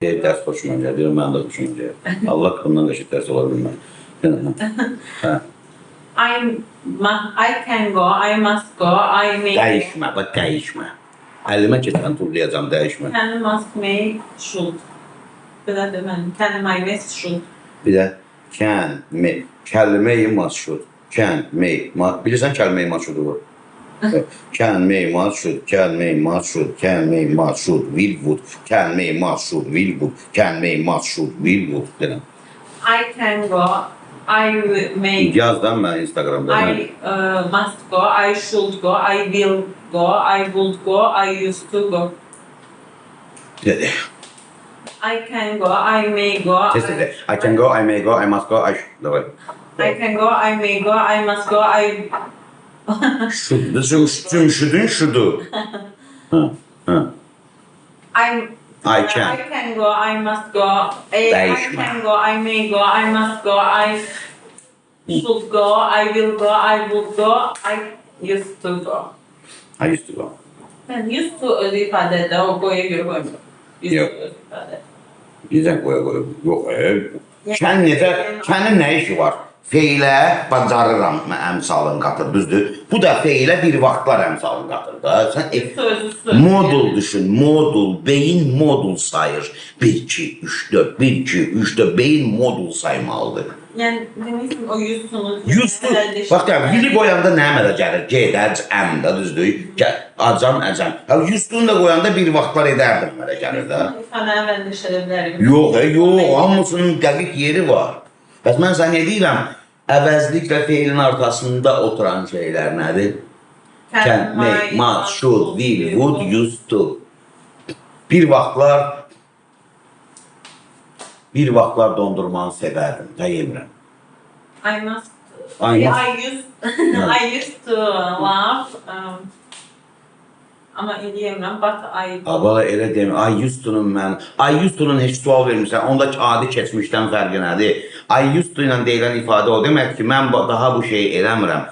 Ders hoşuma gəlir, mən də hoşuma gəlir. Allah bundan da şiddet ola bilməz. I can go, I must go, I may. Dəyişmə, bax dəyişmə. Əlimə keçən turlayacam, dəyişmə. Can, must, may, should. Belə deməli, can, may, must, should. Bir də can, may, kəlmə-i masşud. Can, may, bilirsən kəlmə-i masşudu var. Can, may, masşud, kəlmə-i masşud, kəlmə-i masşud, will, would, kəlmə-i masşud, will, would, kəlmə-i masşud, will, would. Deyirəm. I can go, I may. Yazdan mən Instagramda. I must go, I should go, I will go, I would go, I used to go. Dedi. I can go, I may go. Tez dedi. I can go, I may go, I must go, I should. Davay. I can go, I may go, I must go, I. Şudu, şudun, şudu. I can go, I must go. I Değişme. can go, I may go, I must go, I should go, I will go, I would go, I used to go. I used to go. Ben used to öz ifadede o goya göre koymuyorum. Used Yok. to öz ifade. Bizden koya koya. Yok. Ken necə? Kenin nə işi var? Feylə bacarıram əmsalın qatır, düzdür? Bu da feylə bir vaxtlar əmsalın qatır da. Sən Sözlüsü. modul düşün, modul, beyin modul sayır. 1, 2, 3, 4, 1, 2, 3, 4, beyin modul saymalıdır. Yani demişsin o yüzsünüz. Yüzdür. Bax, biri qoyanda nə əmələ gəlir? Gedər, əmdə, düzdür? Acam, əcəm. Yüzdüyünü də qoyanda bir vaxtlar edərdim əmələ gəlir də. İfadəni mən də şərəflərim. Yox, hamısının dəqiq yeri var. Bəs mən sənə ne deyirəm? Əvəzliklə feilin arxasında oturan şeylər nədir? Can, may, must, should, will, would, used to. Bir vaxtlar dondurmanı sevərdim, də yemirəm. I must. I must. I used to laugh. Ama eləyəmirəm, but I. Abala elə demir. I used to'nun mən. I used to'nun heç sual vermirsən. Ondaki adi keçmişdən fərqi nədir? I used to ilə deyilən ifadə o demək ki, mən daha bu şeyi eləmirəm.